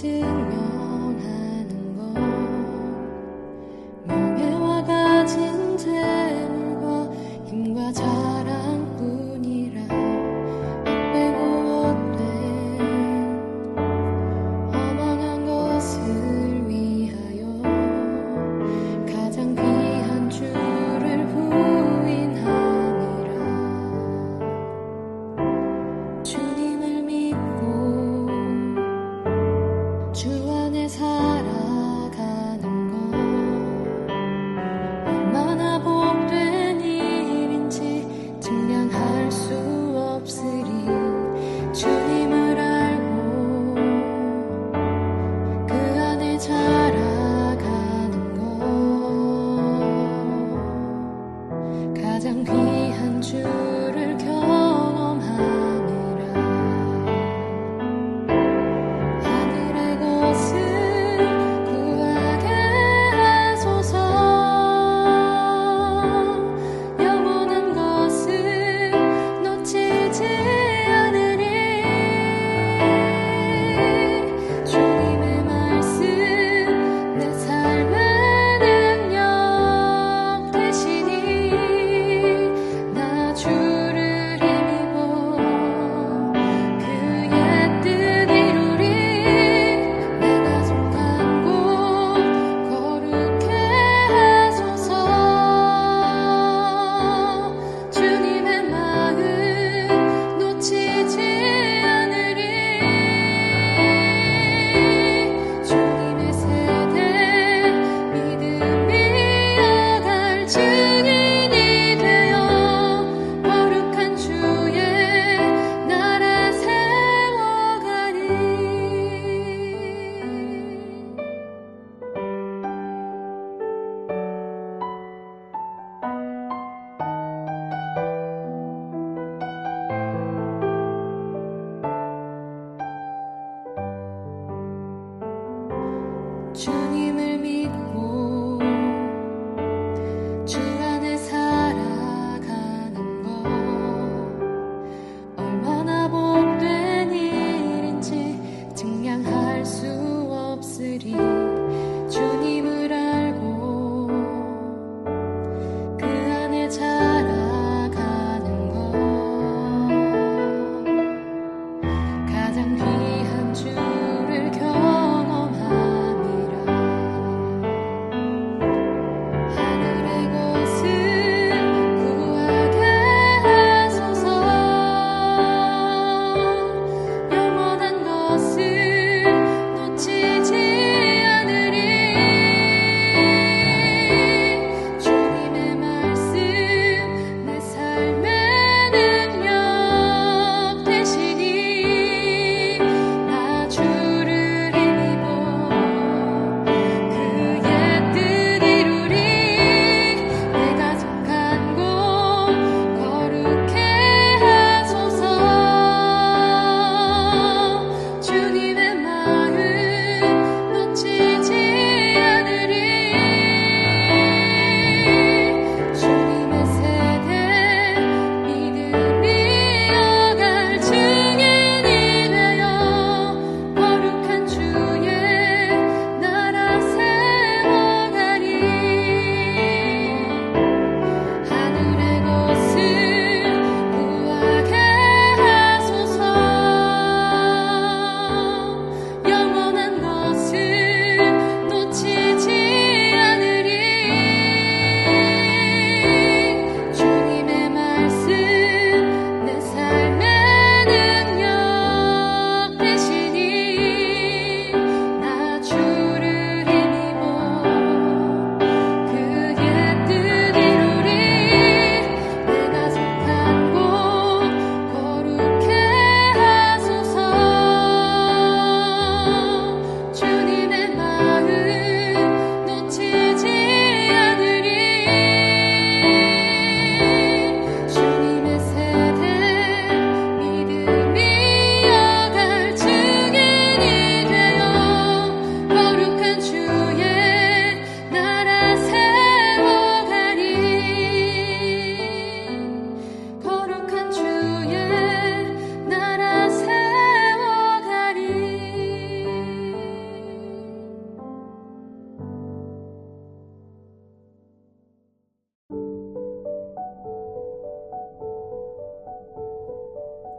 증명하는 것 명예와 가진 재물과 힘과 자랑뿐이라 헛되고 헛된 허망한 것을 위하여 가장 귀한 주를 부인하니라. 주님을 믿고 주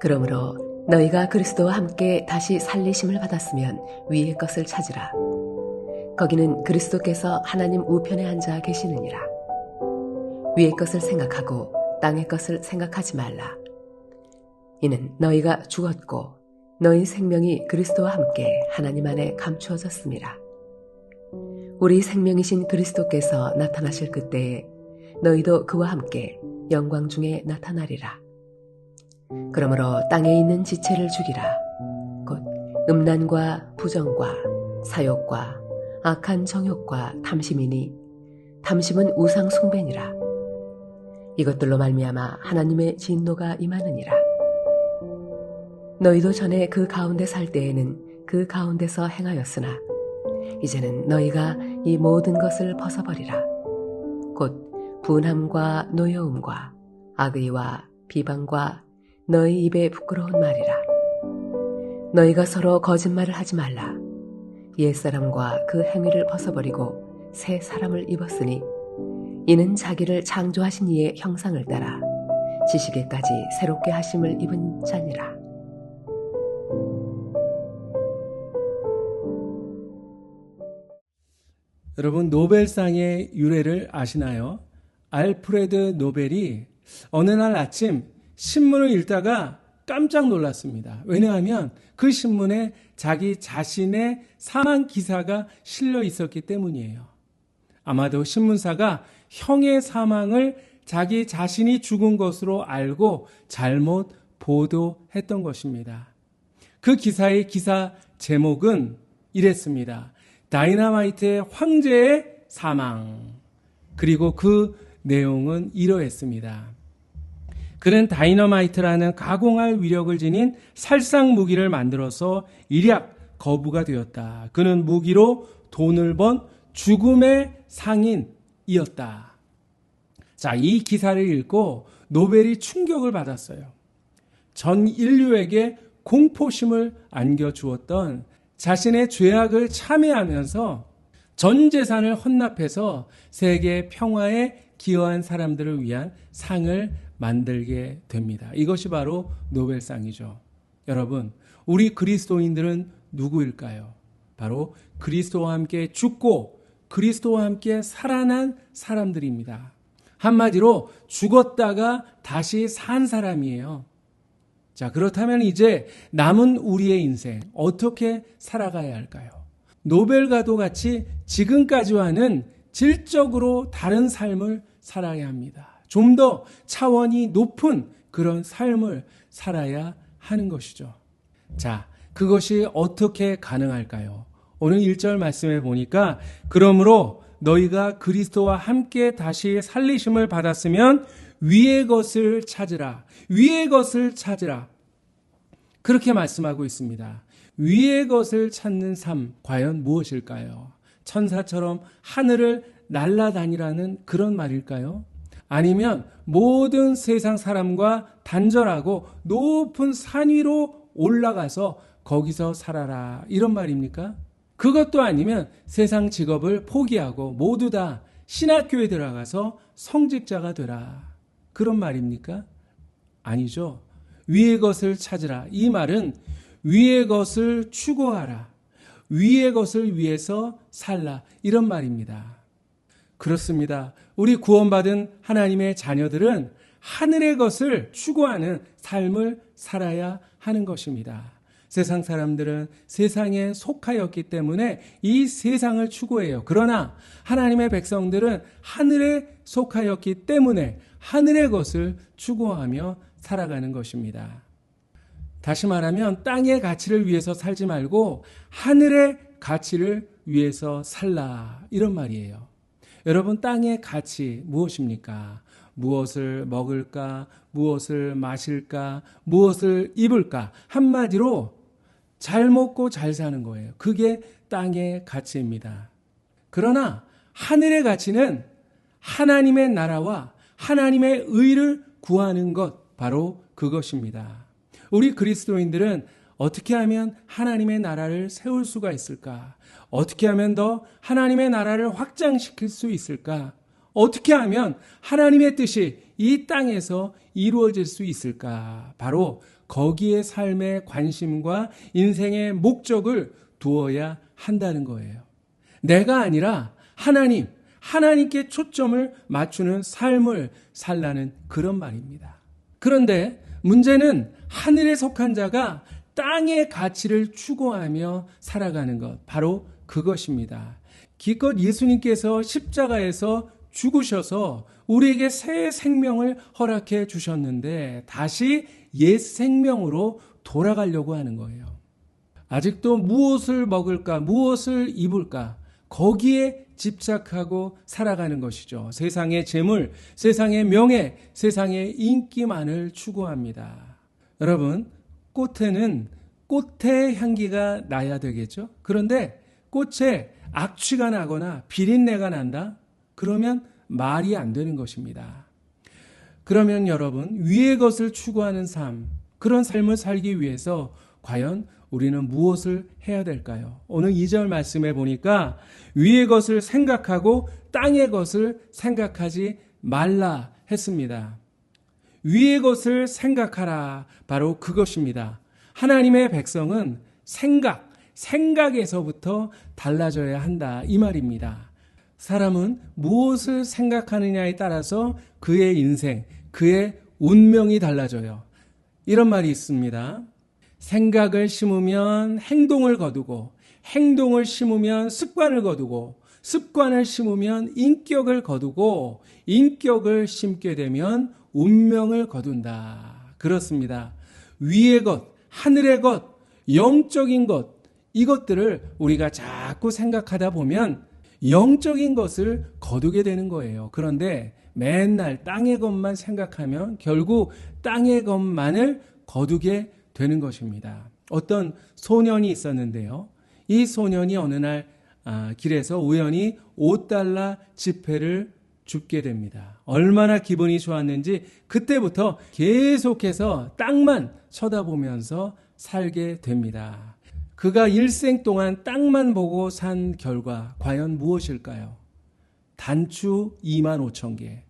그러므로 너희가 그리스도와 함께 다시 살리심을 받았으면 위의 것을 찾으라. 거기는 그리스도께서 하나님 우편에 앉아 계시느니라. 위의 것을 생각하고 땅의 것을 생각하지 말라. 이는 너희가 죽었고 너희 생명이 그리스도와 함께 하나님 안에 감추어졌습니다. 우리 생명이신 그리스도께서 나타나실 그때에 너희도 그와 함께 영광 중에 나타나리라. 그러므로 땅에 있는 지체를 죽이라. 곧 음란과 부정과 사욕과 악한 정욕과 탐심이니 탐심은 우상 숭배니라. 이것들로 말미암아 하나님의 진노가 임하느니라. 너희도 전에 그 가운데 살 때에는 그 가운데서 행하였으나 이제는 너희가 이 모든 것을 벗어버리라. 곧 분함과 노여움과 악의와 비방과 너희 입에 부끄러운 말이라. 너희가 서로 거짓말을 하지 말라. 옛사람과 그 행위를 벗어버리고 새 사람을 입었으니 이는 자기를 창조하신 이의 형상을 따라 지식에까지 새롭게 하심을 입은 자니라. 여러분, 노벨상의 유래를 아시나요? 알프레드 노벨이 어느 날 아침 신문을 읽다가 깜짝 놀랐습니다. 왜냐하면 그 신문에 자기 자신의 사망 기사가 실려 있었기 때문이에요. 아마도 신문사가 형의 사망을 자기 자신이 죽은 것으로 알고 잘못 보도했던 것입니다. 그 기사의 기사 제목은 이랬습니다. 다이너마이트의 황제의 사망. 그리고 그 내용은 이러했습니다. 그는 다이너마이트라는 가공할 위력을 지닌 살상 무기를 만들어서 일약 거부가 되었다. 그는 무기로 돈을 번 죽음의 상인이었다. 자, 이 기사를 읽고 노벨이 충격을 받았어요. 전 인류에게 공포심을 안겨주었던 자신의 죄악을 참회하면서 전 재산을 헌납해서 세계 평화에 기여한 사람들을 위한 상을 만들게 됩니다. 이것이 바로 노벨상이죠. 여러분, 우리 그리스도인들은 누구일까요? 바로 그리스도와 함께 죽고 그리스도와 함께 살아난 사람들입니다. 한마디로 죽었다가 다시 산 사람이에요. 자, 그렇다면 이제 남은 우리의 인생 어떻게 살아가야 할까요? 노벨과도 같이 지금까지와는 질적으로 다른 삶을 살아야 합니다. 좀 더 차원이 높은 그런 삶을 살아야 하는 것이죠. 자, 그것이 어떻게 가능할까요? 오늘 1절 말씀에 보니까 그러므로 너희가 그리스도와 함께 다시 살리심을 받았으면 위의 것을 찾으라. 위의 것을 찾으라. 그렇게 말씀하고 있습니다. 위의 것을 찾는 삶, 과연 무엇일까요? 천사처럼 하늘을 날아다니라는 그런 말일까요? 아니면 모든 세상 사람과 단절하고 높은 산 위로 올라가서 거기서 살아라, 이런 말입니까? 그것도 아니면 세상 직업을 포기하고 모두 다 신학교에 들어가서 성직자가 되라, 그런 말입니까? 아니죠. 위의 것을 찾으라. 이 말은 위의 것을 추구하라. 위의 것을 위해서 살라. 이런 말입니다. 그렇습니다. 우리 구원받은 하나님의 자녀들은 하늘의 것을 추구하는 삶을 살아야 하는 것입니다. 세상 사람들은 세상에 속하였기 때문에 이 세상을 추구해요. 그러나 하나님의 백성들은 하늘에 속하였기 때문에 하늘의 것을 추구하며 살아가는 것입니다. 다시 말하면 땅의 가치를 위해서 살지 말고 하늘의 가치를 위해서 살라, 이런 말이에요. 여러분, 땅의 가치 무엇입니까? 무엇을 먹을까? 무엇을 마실까? 무엇을 입을까? 한마디로 잘 먹고 잘 사는 거예요. 그게 땅의 가치입니다. 그러나 하늘의 가치는 하나님의 나라와 하나님의 의를 구하는 것, 바로 그것입니다. 우리 그리스도인들은 어떻게 하면 하나님의 나라를 세울 수가 있을까? 어떻게 하면 더 하나님의 나라를 확장시킬 수 있을까? 어떻게 하면 하나님의 뜻이 이 땅에서 이루어질 수 있을까? 바로 거기에 삶의 관심과 인생의 목적을 두어야 한다는 거예요. 내가 아니라 하나님께 초점을 맞추는 삶을 살라는 그런 말입니다. 그런데 문제는 하늘에 속한 자가 땅의 가치를 추구하며 살아가는 것, 바로 그것입니다. 기껏 예수님께서 십자가에서 죽으셔서 우리에게 새 생명을 허락해 주셨는데 다시 옛 생명으로 돌아가려고 하는 거예요. 아직도 무엇을 먹을까, 무엇을 입을까, 거기에 집착하고 살아가는 것이죠. 세상의 재물, 세상의 명예, 세상의 인기만을 추구합니다. 여러분, 꽃에는 꽃의 향기가 나야 되겠죠? 그런데 꽃에 악취가 나거나 비린내가 난다? 그러면 말이 안 되는 것입니다. 그러면 여러분, 위의 것을 추구하는 삶, 그런 삶을 살기 위해서 과연 우리는 무엇을 해야 될까요? 오늘 2절 말씀에 보니까 위의 것을 생각하고 땅의 것을 생각하지 말라 했습니다. 위의 것을 생각하라. 바로 그것입니다. 하나님의 백성은 생각에서부터 달라져야 한다. 이 말입니다. 사람은 무엇을 생각하느냐에 따라서 그의 인생, 그의 운명이 달라져요. 이런 말이 있습니다. 생각을 심으면 행동을 거두고, 행동을 심으면 습관을 거두고, 습관을 심으면 인격을 거두고, 인격을 심게 되면 운명을 거둔다. 그렇습니다. 위의 것, 하늘의 것, 영적인 것, 이것들을 우리가 자꾸 생각하다 보면 영적인 것을 거두게 되는 거예요. 그런데 맨날 땅의 것만 생각하면 결국 땅의 것만을 거두게 되는 것입니다. 어떤 소년이 있었는데요. 이 소년이 어느 날 길에서 우연히 $5 지폐를 줍게 됩니다. 얼마나 기분이 좋았는지 그때부터 계속해서 땅만 쳐다보면서 살게 됩니다. 그가 일생 동안 땅만 보고 산 결과 과연 무엇일까요? 단추 25,000개,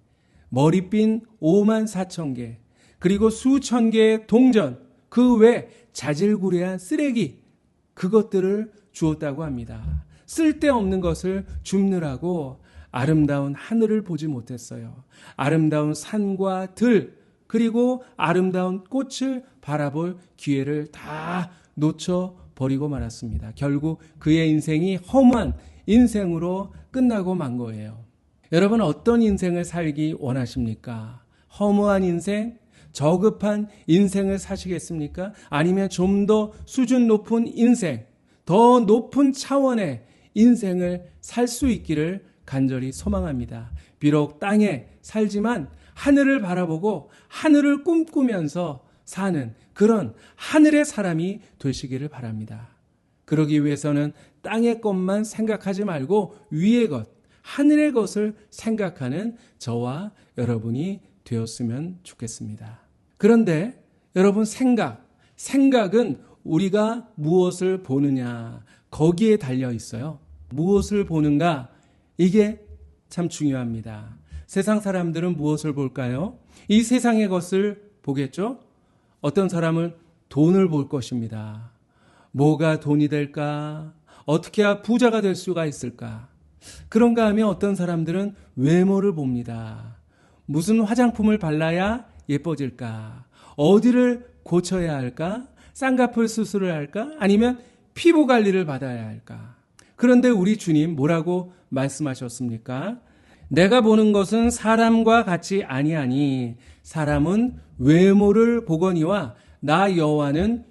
머리핀 54,000개, 그리고 수천 개의 동전, 그 외 자질구레한 쓰레기, 그것들을 주었다고 합니다. 쓸데없는 것을 줍느라고 아름다운 하늘을 보지 못했어요. 아름다운 산과 들, 그리고 아름다운 꽃을 바라볼 기회를 다 놓쳐버리고 말았습니다. 결국 그의 인생이 허무한 인생으로 끝나고 만 거예요. 여러분, 어떤 인생을 살기 원하십니까? 허무한 인생? 저급한 인생을 사시겠습니까? 아니면 좀 더 수준 높은 인생, 더 높은 차원의 인생을 살 수 있기를 간절히 소망합니다. 비록 땅에 살지만 하늘을 바라보고 하늘을 꿈꾸면서 사는 그런 하늘의 사람이 되시기를 바랍니다. 그러기 위해서는 땅의 것만 생각하지 말고 위의 것, 하늘의 것을 생각하는 저와 여러분이 되었으면 좋겠습니다. 그런데 여러분, 생각은 우리가 무엇을 보느냐, 거기에 달려 있어요. 무엇을 보는가, 이게 참 중요합니다. 세상 사람들은 무엇을 볼까요? 이 세상의 것을 보겠죠? 어떤 사람은 돈을 볼 것입니다. 뭐가 돈이 될까? 어떻게 해야 부자가 될 수가 있을까? 그런가 하면 어떤 사람들은 외모를 봅니다. 무슨 화장품을 발라야 예뻐질까? 어디를 고쳐야 할까? 쌍꺼풀 수술을 할까? 아니면 피부 관리를 받아야 할까? 그런데 우리 주님 뭐라고 말씀하셨습니까? 내가 보는 것은 사람과 같이 아니하니 사람은 외모를 보거니와 나 여호와는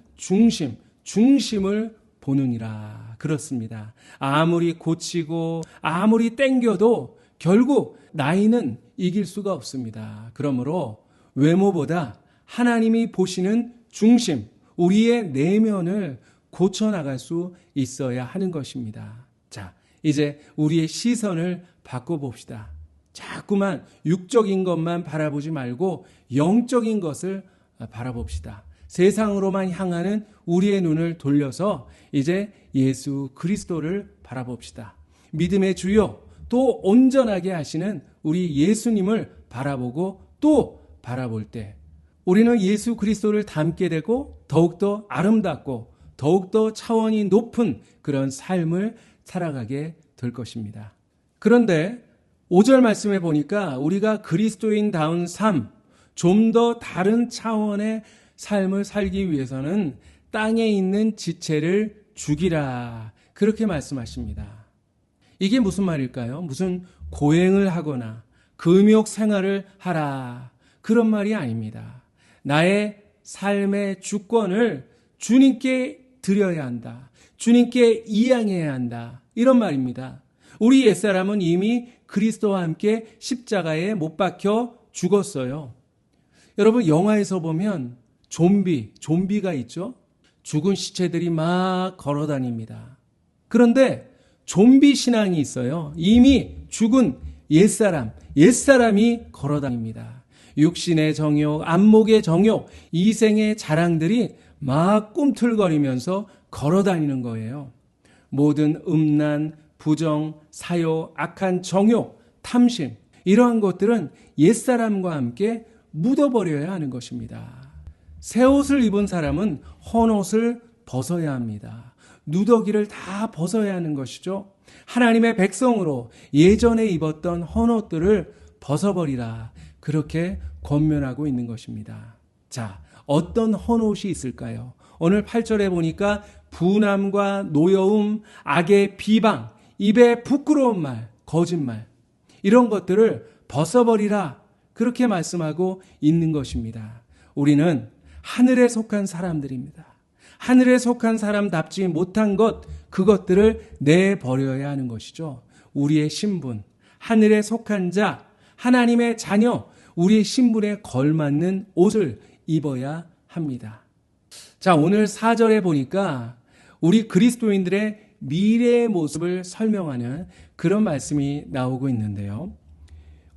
중심을 보느니라. 그렇습니다. 아무리 고치고 아무리 땡겨도 결국 나이는 이길 수가 없습니다. 그러므로 외모보다 하나님이 보시는 중심, 우리의 내면을 고쳐나갈 수 있어야 하는 것입니다. 자, 이제 우리의 시선을 바꿔봅시다. 자꾸만 육적인 것만 바라보지 말고 영적인 것을 바라봅시다. 세상으로만 향하는 우리의 눈을 돌려서 이제 예수 그리스도를 바라봅시다. 믿음의 주요, 또 온전하게 하시는 우리 예수님을 바라보고 또 바라볼 때 우리는 예수 그리스도를 닮게 되고 더욱더 아름답고 더욱더 차원이 높은 그런 삶을 살아가게 될 것입니다. 그런데 5절 말씀에 보니까 우리가 그리스도인다운 삶, 좀 더 다른 차원의 삶을 살기 위해서는 땅에 있는 지체를 죽이라, 그렇게 말씀하십니다. 이게 무슨 말일까요? 무슨 고행을 하거나 금욕 생활을 하라, 그런 말이 아닙니다. 나의 삶의 주권을 주님께 드려야 한다, 주님께 이양해야 한다, 이런 말입니다. 우리 옛사람은 이미 그리스도와 함께 십자가에 못 박혀 죽었어요. 여러분, 영화에서 보면 좀비가 있죠? 죽은 시체들이 막 걸어 다닙니다. 그런데 좀비 신앙이 있어요. 이미 죽은 옛사람이 걸어 다닙니다. 육신의 정욕, 안목의 정욕, 이생의 자랑들이 막 꿈틀거리면서 걸어 다니는 거예요. 모든 음란, 부정, 사요, 악한 정욕, 탐심, 이러한 것들은 옛사람과 함께 묻어버려야 하는 것입니다. 새 옷을 입은 사람은 헌 옷을 벗어야 합니다. 누더기를 다 벗어야 하는 것이죠. 하나님의 백성으로 예전에 입었던 헌 옷들을 벗어버리라, 그렇게 권면하고 있는 것입니다. 자, 어떤 헌 옷이 있을까요? 오늘 8절에 보니까 분함과 노여움, 악의 비방, 입에 부끄러운 말, 거짓말, 이런 것들을 벗어버리라, 그렇게 말씀하고 있는 것입니다. 우리는 하늘에 속한 사람들입니다. 하늘에 속한 사람답지 못한 것, 그것들을 내버려야 하는 것이죠. 우리의 신분, 하늘에 속한 자, 하나님의 자녀, 우리의 신분에 걸맞는 옷을 입어야 합니다. 자, 오늘 4절에 보니까 우리 그리스도인들의 미래의 모습을 설명하는 그런 말씀이 나오고 있는데요.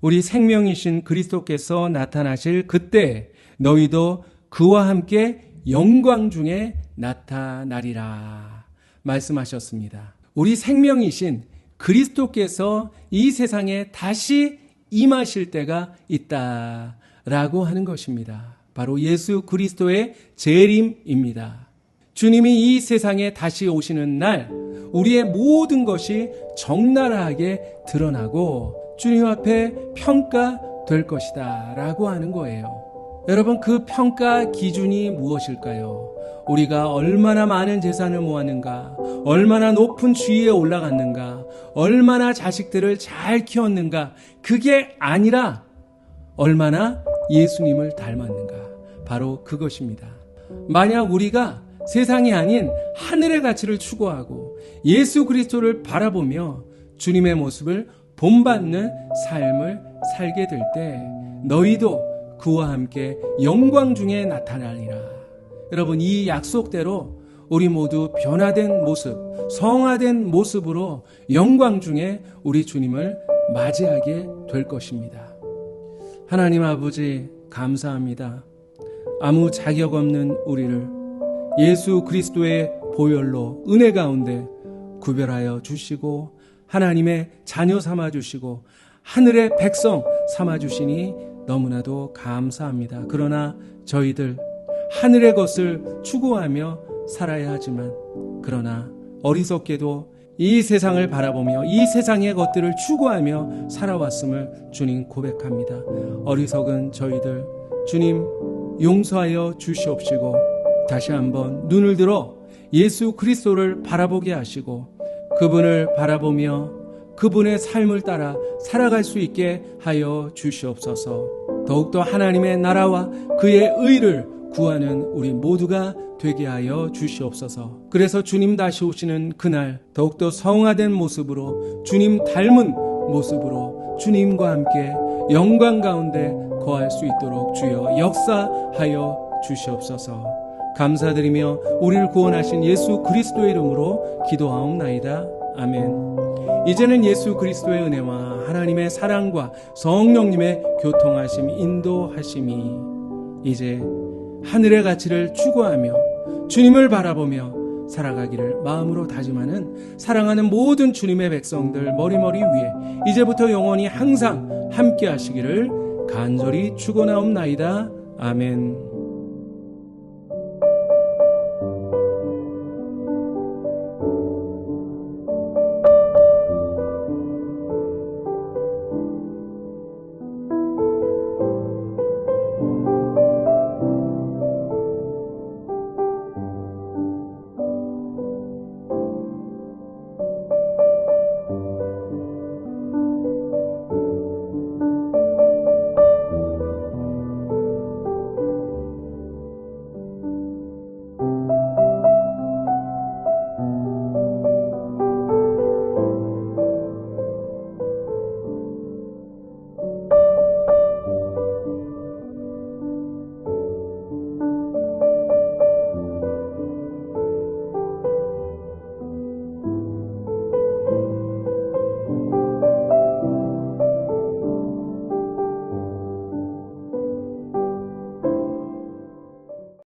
우리 생명이신 그리스도께서 나타나실 그때 너희도 그와 함께 영광 중에 나타나리라 말씀하셨습니다. 우리 생명이신 그리스도께서 이 세상에 다시 임하실 때가 있다라고 하는 것입니다. 바로 예수 그리스도의 재림입니다. 주님이 이 세상에 다시 오시는 날 우리의 모든 것이 적나라하게 드러나고 주님 앞에 평가될 것이다 라고 하는 거예요. 여러분, 그 평가 기준이 무엇일까요? 우리가 얼마나 많은 재산을 모았는가, 얼마나 높은 지위에 올라갔는가, 얼마나 자식들을 잘 키웠는가, 그게 아니라 얼마나 예수님을 닮았는가, 바로 그것입니다. 만약 우리가 세상이 아닌 하늘의 가치를 추구하고 예수 그리스도를 바라보며 주님의 모습을 본받는 삶을 살게 될 때 너희도 그와 함께 영광 중에 나타나리라. 여러분, 이 약속대로 우리 모두 변화된 모습, 성화된 모습으로 영광 중에 우리 주님을 맞이하게 될 것입니다. 하나님 아버지, 감사합니다. 아무 자격 없는 우리를 예수 그리스도의 보혈로 은혜 가운데 구별하여 주시고 하나님의 자녀 삼아주시고 하늘의 백성 삼아주시니 너무나도 감사합니다. 그러나 저희들 하늘의 것을 추구하며 살아야 하지만, 그러나 어리석게도 이 세상을 바라보며 이 세상의 것들을 추구하며 살아왔음을 주님 고백합니다. 어리석은 저희들 주님 용서하여 주시옵시고 다시 한번 눈을 들어 예수 그리스도를 바라보게 하시고 그분을 바라보며 그분의 삶을 따라 살아갈 수 있게 하여 주시옵소서. 더욱더 하나님의 나라와 그의 의를 구하는 우리 모두가 되게 하여 주시옵소서. 그래서 주님 다시 오시는 그날 더욱더 성화된 모습으로, 주님 닮은 모습으로 주님과 함께 영광 가운데 거할 수 있도록 주여 역사하여 주시옵소서. 감사드리며 우리를 구원하신 예수 그리스도의 이름으로 기도하옵나이다. 아멘. 이제는 예수 그리스도의 은혜와 하나님의 사랑과 성령님의 교통하심, 인도하심이 이제 하늘의 가치를 추구하며 주님을 바라보며 살아가기를 마음으로 다짐하는 사랑하는 모든 주님의 백성들 머리머리 위에 이제부터 영원히 항상 함께 하시기를 간절히 축원하옵나이다. 아멘.